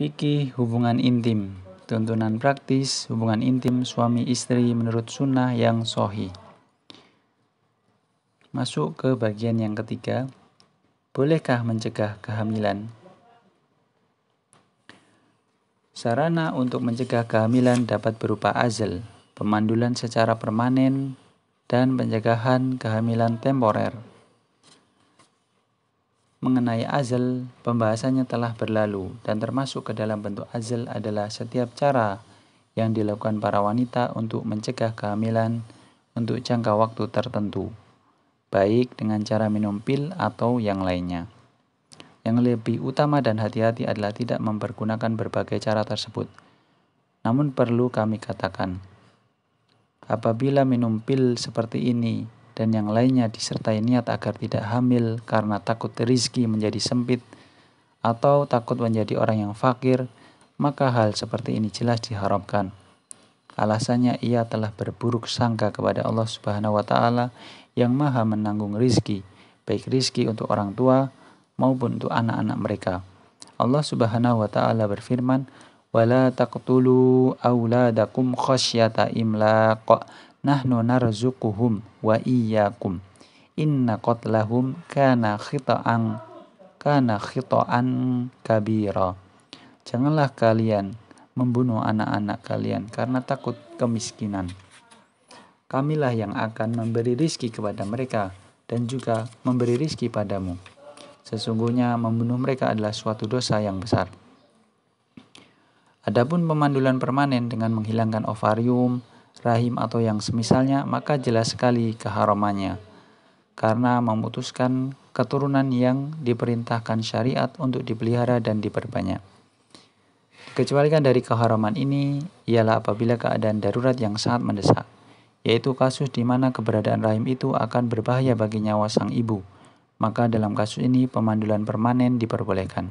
Fikih hubungan intim, tuntunan praktis hubungan intim suami istri menurut sunnah yang sahih. Masuk ke bagian yang ketiga, bolehkah mencegah kehamilan? Sarana untuk mencegah kehamilan dapat berupa azl, pemandulan secara permanen, dan pencegahan kehamilan temporer. Mengenai azl, pembahasannya telah berlalu dan termasuk ke dalam bentuk azl adalah setiap cara yang dilakukan para wanita untuk mencegah kehamilan untuk jangka waktu tertentu, baik dengan cara minum pil atau yang lainnya. Yang lebih utama dan hati-hati adalah tidak mempergunakan berbagai cara tersebut. Namun perlu kami katakan, apabila minum pil seperti ini dan yang lainnya disertai niat agar tidak hamil karena takut rezeki menjadi sempit atau takut menjadi orang yang fakir, maka hal seperti ini jelas diharamkan. Alasannya ia telah berburuk sangka kepada Allah Subhanahu wa Ta'ala yang Maha menanggung rizki, baik rizki untuk orang tua maupun untuk anak-anak mereka. Allah Subhanahu wa Ta'ala berfirman, "Wala taqtulu auladakum khasyata imlaq, nahnu narzuquhum wa iyyakum, inna qatlahum kana khita'an kabira." Janganlah kalian membunuh anak-anak kalian karena takut kemiskinan. Kamilah yang akan memberi rizki kepada mereka dan juga memberi rizki padamu. Sesungguhnya membunuh mereka adalah suatu dosa yang besar. Adapun pemandulan permanen dengan menghilangkan ovarium, rahim atau yang semisalnya, maka jelas sekali keharamannya. Karena memutuskan keturunan yang diperintahkan syariat untuk dipelihara dan diperbanyak. Dikecualikan dari keharaman ini ialah apabila keadaan darurat yang sangat mendesak, yaitu kasus di mana keberadaan rahim itu akan berbahaya bagi nyawa sang ibu. Maka dalam kasus ini pemandulan permanen diperbolehkan.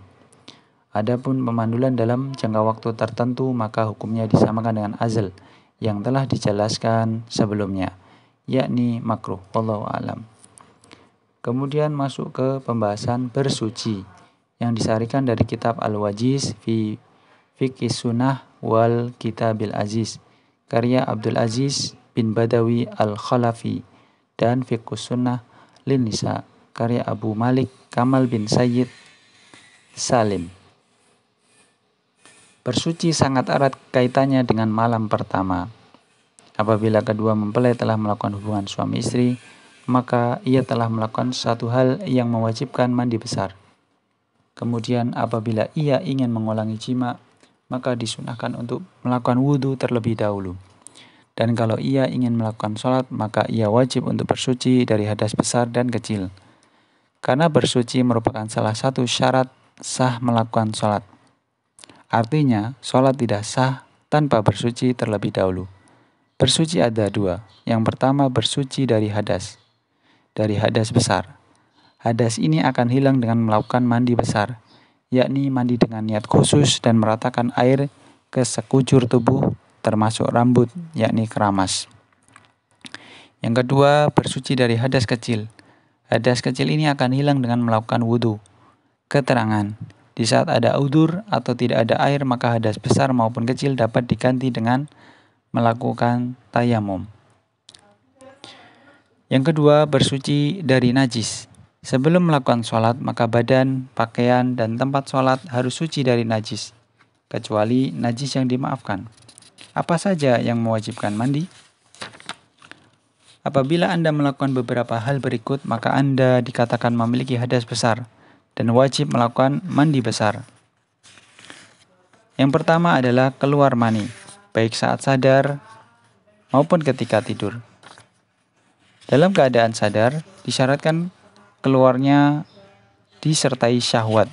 Adapun pemandulan dalam jangka waktu tertentu maka hukumnya disamakan dengan azl yang telah dijelaskan sebelumnya, yakni makruh. Wallahu a'lam. Kemudian masuk ke pembahasan bersuci yang disarikan dari kitab Al-Wajiz fi Fiqh Sunnah wal Kitabil Aziz karya Abdul Aziz bin Badawi Al-Khalafi dan Fiqh Sunnah lin Nisa karya Abu Malik Kamal bin Sayyid Salim. Bersuci sangat erat kaitannya dengan malam pertama. Apabila kedua mempelai telah melakukan hubungan suami istri, maka ia telah melakukan satu hal yang mewajibkan mandi besar. Kemudian apabila ia ingin mengulangi jima, maka disunahkan untuk melakukan wudhu terlebih dahulu. Dan kalau ia ingin melakukan sholat, maka ia wajib untuk bersuci dari hadas besar dan kecil. Karena bersuci merupakan salah satu syarat sah melakukan sholat. Artinya, sholat tidak sah tanpa bersuci terlebih dahulu. Bersuci ada dua. Yang pertama bersuci dari hadas besar. Hadas ini akan hilang dengan melakukan mandi besar, yakni mandi dengan niat khusus dan meratakan air ke sekujur tubuh termasuk rambut, yakni keramas. Yang kedua, bersuci dari hadas kecil. Hadas kecil ini akan hilang dengan melakukan wudhu. Keterangan, di saat ada udzur atau tidak ada air, maka hadas besar maupun kecil dapat diganti dengan melakukan tayamum. Yang kedua, bersuci dari najis. Sebelum melakukan sholat, maka badan, pakaian, dan tempat sholat harus suci dari najis, kecuali najis yang dimaafkan. Apa saja yang mewajibkan mandi? Apabila Anda melakukan beberapa hal berikut, maka Anda dikatakan memiliki hadas besar dan wajib melakukan mandi besar. Yang pertama adalah keluar mani, baik saat sadar maupun ketika tidur. Dalam keadaan sadar, disyaratkan keluarnya disertai syahwat,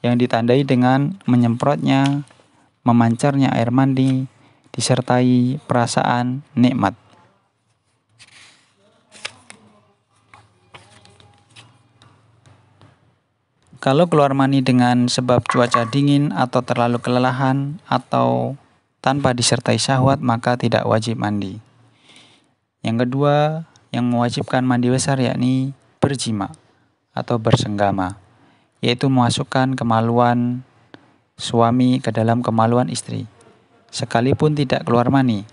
yang ditandai dengan menyemprotnya, memancarnya air mandi, disertai perasaan nikmat. Kalau keluar mani dengan sebab cuaca dingin atau terlalu kelelahan atau tanpa disertai syahwat, maka tidak wajib mandi. Yang kedua, yang mewajibkan mandi besar yakni berjima atau bersenggama, yaitu memasukkan kemaluan suami ke dalam kemaluan istri, sekalipun tidak keluar mani.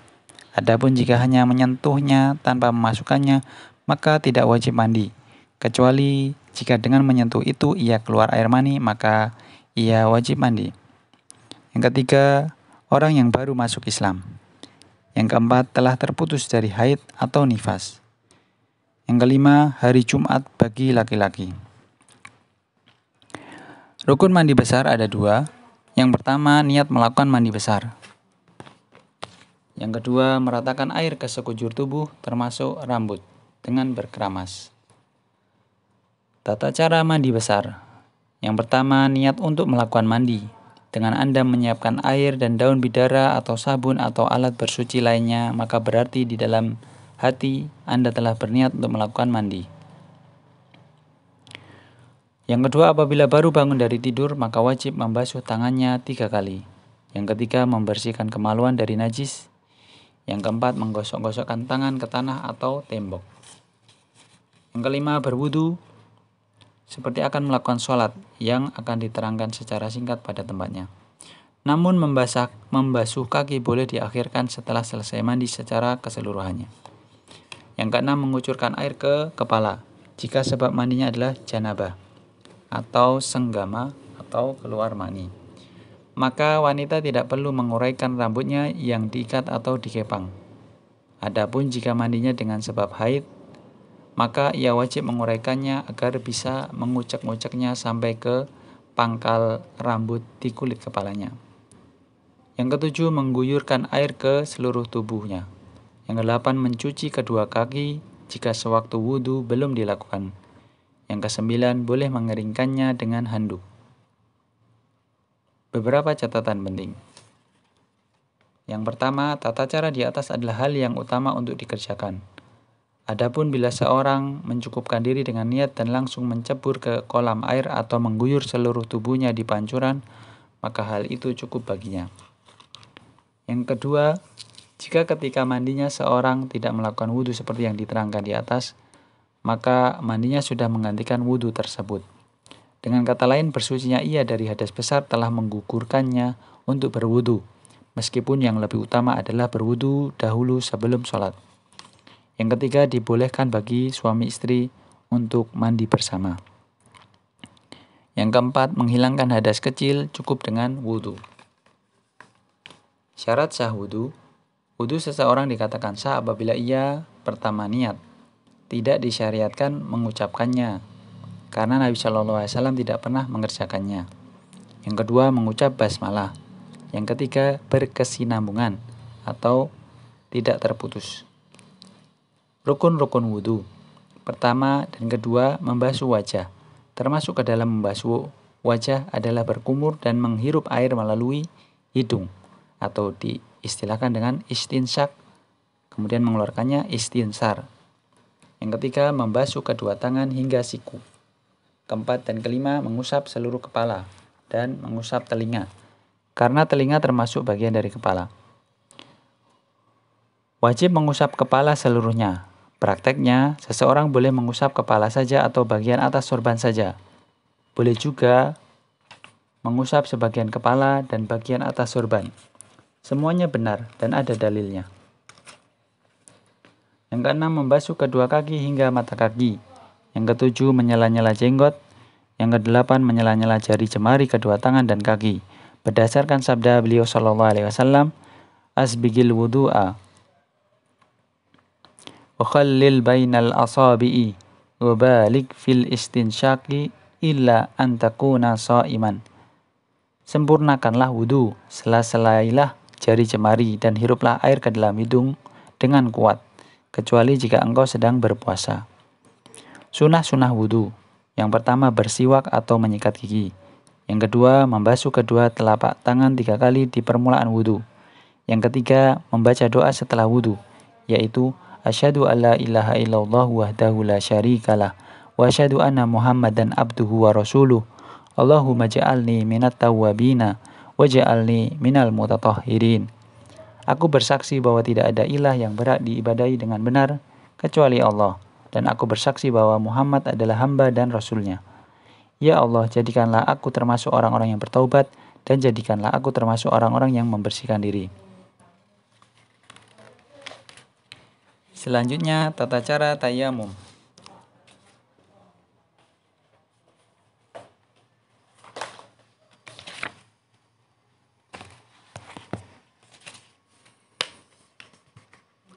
Adapun jika hanya menyentuhnya tanpa memasukkannya, maka tidak wajib mandi. Kecuali jika dengan menyentuh itu ia keluar air mani, maka ia wajib mandi. Yang ketiga, orang yang baru masuk Islam. Yang keempat, telah terputus dari haid atau nifas. Yang kelima, hari Jumat bagi laki-laki. Rukun mandi besar ada 2. Yang pertama, niat melakukan mandi besar. Yang kedua, meratakan air ke sekujur tubuh termasuk rambut dengan berkeramas. Tata cara mandi besar. Yang pertama, niat untuk melakukan mandi. Dengan Anda menyiapkan air dan daun bidara atau sabun atau alat bersuci lainnya, maka berarti di dalam hati Anda telah berniat untuk melakukan mandi. Yang kedua, apabila baru bangun dari tidur, maka wajib membasuh tangannya 3 kali. Yang ketiga, membersihkan kemaluan dari najis. Yang keempat, menggosok-gosokkan tangan ke tanah atau tembok. Yang kelima, berwudu seperti akan melakukan sholat yang akan diterangkan secara singkat pada tempatnya. Namun membasuh kaki boleh diakhirkan setelah selesai mandi secara keseluruhannya. Yang keenam, mengucurkan air ke kepala jika sebab mandinya adalah janabah atau senggama atau keluar mani. Maka wanita tidak perlu menguraikan rambutnya yang diikat atau dikepang. Adapun jika mandinya dengan sebab haid, maka ia wajib menguraikannya agar bisa mengucek-nguceknya sampai ke pangkal rambut di kulit kepalanya. Yang ketujuh, mengguyurkan air ke seluruh tubuhnya. Yang kedelapan, mencuci kedua kaki jika sewaktu wudhu belum dilakukan. Yang kesembilan, boleh mengeringkannya dengan handuk. Beberapa catatan penting. Yang pertama, tata cara di atas adalah hal yang utama untuk dikerjakan. Adapun bila seorang mencukupkan diri dengan niat dan langsung mencebur ke kolam air atau mengguyur seluruh tubuhnya di pancuran, maka hal itu cukup baginya. Yang kedua, jika ketika mandinya seorang tidak melakukan wudhu seperti yang diterangkan di atas, maka mandinya sudah menggantikan wudhu tersebut. Dengan kata lain, bersucinya ia dari hadas besar telah menggugurkannya untuk berwudu, meskipun yang lebih utama adalah berwudu dahulu sebelum sholat. Yang ketiga, dibolehkan bagi suami istri untuk mandi bersama. Yang keempat, menghilangkan hadas kecil cukup dengan wudu. Syarat sah wudu. Wudu seseorang dikatakan sah apabila ia pertama niat, tidak disyariatkan mengucapkannya, karena Nabi SAW tidak pernah mengerjakannya. Yang kedua, mengucap basmalah. Yang ketiga, berkesinambungan atau tidak terputus. Rukun-rukun wudu. Pertama dan kedua, membasuh wajah. Termasuk ke dalam membasuh wajah adalah berkumur dan menghirup air melalui hidung atau diistilahkan dengan istinsyak, kemudian mengeluarkannya istinsar. Yang ketiga, membasuh kedua tangan hingga siku. Keempat dan kelima, mengusap seluruh kepala dan mengusap telinga, karena telinga termasuk bagian dari kepala. Wajib mengusap kepala seluruhnya. Prakteknya, seseorang boleh mengusap kepala saja atau bagian atas sorban saja. Boleh juga mengusap sebagian kepala dan bagian atas sorban. Semuanya benar dan ada dalilnya. Yang keenam, membasuh kedua kaki hingga mata kaki. Yang ketujuh, menyela-nyela jenggot. Yang kedelapan, menyela-nyela jari jemari kedua tangan dan kaki. Berdasarkan sabda beliau SAW, asbigil wudu'a wa khallil bainal asabi'i wa balik fil istinsyaqi illa an takuna sha'iman. Sempurnakanlah wudu, sela-selailah jari jemari dan hiruplah air ke dalam hidung dengan kuat, kecuali jika engkau sedang berpuasa. Sunah-sunah wudu. Yang pertama, bersiwak atau menyikat gigi. Yang kedua, membasuh kedua telapak tangan 3 kali di permulaan wudu. Yang ketiga, membaca doa setelah wudu, yaitu asyhadu alla ilaha illallah wahdahu la syarikalah wa asyhadu anna muhammadan abduhu wa rasuluh. Allahumma ja'alni minat tawwabina wa ja'alni minal mutatahhirin. Aku bersaksi bahwa tidak ada ilah yang berhak diibadahi dengan benar kecuali Allah, dan aku bersaksi bahwa Muhammad adalah hamba dan rasulnya. Ya Allah, jadikanlah aku termasuk orang-orang yang bertaubat dan jadikanlah aku termasuk orang-orang yang membersihkan diri. Selanjutnya, tata cara tayamum.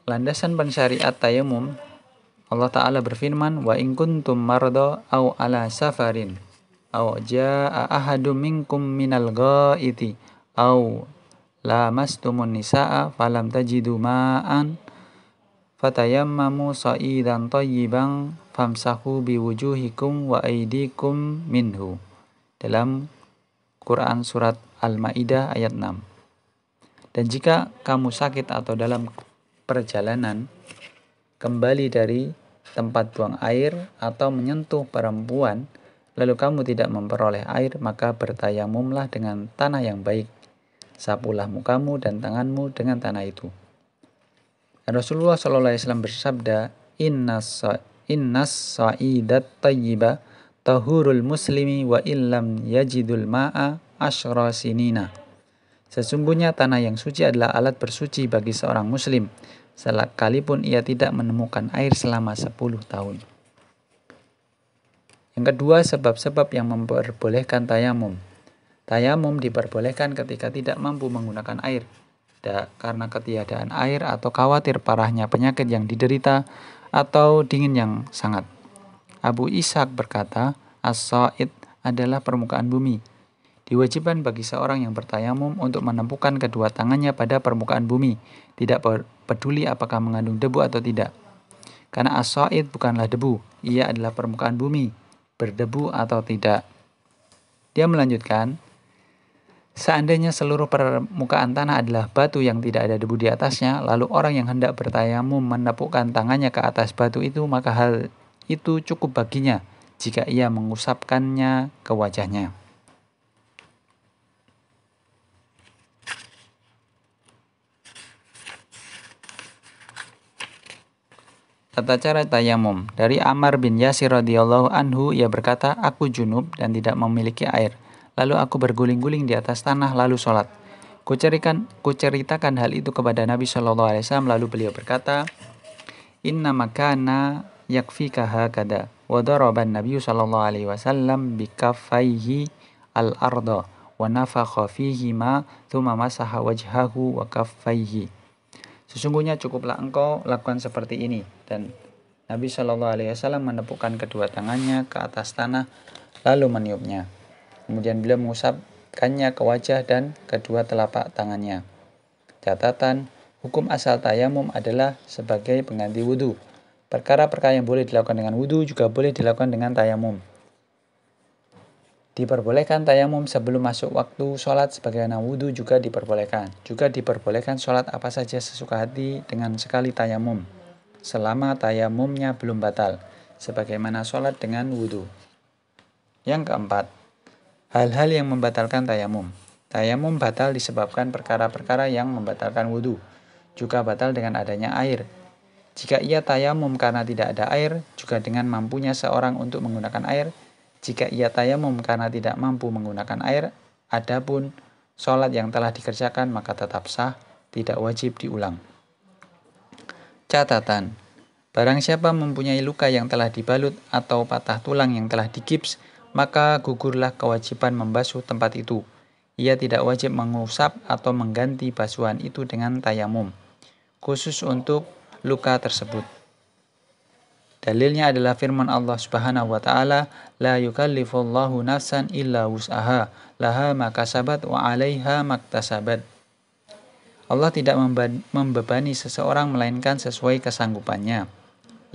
Landasan pensyariat tayamum, Allah Ta'ala berfirman, wa in kuntum marda au ala safarin au jaa ahadum minkum minal ghaiti au lamastumun nisaa falam tajidu ma'an fatayammamu sa'idan thayyiban famsahu biwujuhikum wa aydikum minhu. Dalam Quran surat Al-Maidah ayat 6. Dan jika kamu sakit atau dalam perjalanan kembali dari tempat buang air atau menyentuh perempuan, lalu kamu tidak memperoleh air, maka bertayamumlah dengan tanah yang baik. Sapulah mukamu dan tanganmu dengan tanah itu. Rasulullah SAW bersabda, Innas sa'idat tayyiba tahurul muslimi wa illam yajidul ma'a asyra sinina. Sesungguhnya tanah yang suci adalah alat bersuci bagi seorang muslim, sekalipun ia tidak menemukan air selama 10 tahun. Yang kedua, sebab-sebab yang memperbolehkan tayamum. Tayamum diperbolehkan ketika tidak mampu menggunakan air, karena ketiadaan air atau khawatir parahnya penyakit yang diderita atau dingin yang sangat. Abu Ishaq berkata, as-sa'id adalah permukaan bumi. Diwajibkan bagi seorang yang bertayamum untuk menempukkan kedua tangannya pada permukaan bumi, tidak peduli apakah mengandung debu atau tidak. Karena as-sa'id bukanlah debu, ia adalah permukaan bumi, berdebu atau tidak. Dia melanjutkan, seandainya seluruh permukaan tanah adalah batu yang tidak ada debu di atasnya, lalu orang yang hendak bertayamum menepukkan tangannya ke atas batu itu, maka hal itu cukup baginya jika ia mengusapkannya ke wajahnya. Tata cara tayamum. Dari Ammar bin Yasir radhiyallahu anhu, ia berkata, aku junub dan tidak memiliki air. Lalu aku berguling-guling di atas tanah lalu sholat. Kuceritakan hal itu kepada Nabi SAW, lalu beliau berkata, Inna makana yakfika hakada. Wa daraban Nabi SAW bikaffaihi al-arda wa nafakha fihi ma thumma masaha wajhahu wa kaffaihi. Sesungguhnya cukuplah engkau lakukan seperti ini. Dan Nabi SAW menepukkan kedua tangannya ke atas tanah lalu meniupnya. Kemudian beliau mengusapkannya ke wajah dan kedua telapak tangannya. Catatan, hukum asal tayamum adalah sebagai pengganti wudhu. Perkara-perkara yang boleh dilakukan dengan wudhu juga boleh dilakukan dengan tayamum. Diperbolehkan tayamum sebelum masuk waktu sholat, sebagaimana wudhu juga diperbolehkan. Juga diperbolehkan sholat apa saja sesuka hati dengan sekali tayamum, selama tayamumnya belum batal, sebagaimana sholat dengan wudhu. Yang keempat, hal-hal yang membatalkan tayamum. Tayamum batal disebabkan perkara-perkara yang membatalkan wudhu. Juga batal dengan adanya air. Jika ia tayamum karena tidak ada air, juga dengan mampunya seorang untuk menggunakan air. Jika ia tayamum karena tidak mampu menggunakan air, adapun sholat yang telah dikerjakan maka tetap sah, tidak wajib diulang. Catatan, barang siapa mempunyai luka yang telah dibalut atau patah tulang yang telah digips, maka gugurlah kewajiban membasuh tempat itu. Ia tidak wajib mengusap atau mengganti basuhan itu dengan tayamum, khusus untuk luka tersebut. Dalilnya adalah firman Allah Subhanahu wa taala, la yukallifullahu nafsan illa wus'aha, laha ma kasabat wa 'alaiha maktasabat. Allah tidak membebani seseorang melainkan sesuai kesanggupannya.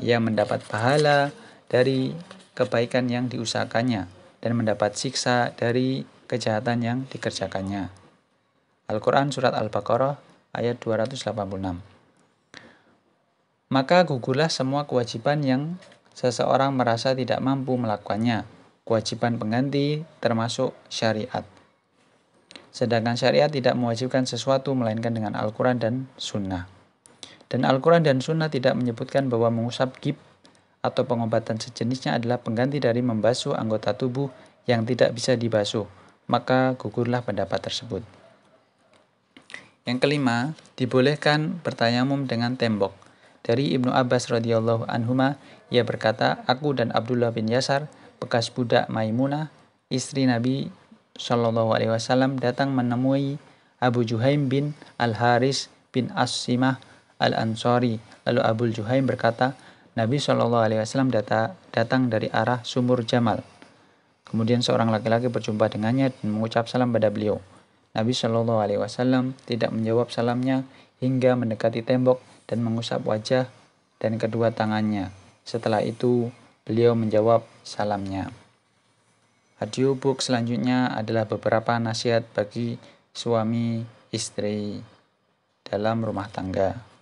Ia mendapat pahala dari kebaikan yang diusahakannya dan mendapat siksa dari kejahatan yang dikerjakannya. Al-Quran Surat Al-Baqarah ayat 286. Maka gugurlah semua kewajiban yang seseorang merasa tidak mampu melakukannya. Kewajiban pengganti termasuk syariat. Sedangkan syariat tidak mewajibkan sesuatu melainkan dengan Al-Quran dan Sunnah. Dan Al-Quran dan Sunnah tidak menyebutkan bahwa mengusap gib atau pengobatan sejenisnya adalah pengganti dari membasuh anggota tubuh yang tidak bisa dibasuh. maka gugurlah pendapat tersebut. Yang kelima, dibolehkan bertayamum dengan tembok. Dari Ibnu Abbas radhiyallahu anhuma, ia berkata, aku dan Abdullah bin Yasar, bekas budak Maimunah, istri Nabi Shallallahu Alaihi Wasallam, datang menemui Abu Juhaim bin Al-Haris bin As-Simah Al-Ansari. Lalu Abu Juhaim berkata, Nabi Shallallahu Alaihi Wasallam datang dari arah sumur Jamal. Kemudian seorang laki-laki berjumpa dengannya dan mengucap salam pada beliau. Nabi Shallallahu Alaihi Wasallam tidak menjawab salamnya hingga mendekati tembok dan mengusap wajah dan kedua tangannya. Setelah itu, beliau menjawab salamnya. Audiobook selanjutnya adalah beberapa nasihat bagi suami istri dalam rumah tangga.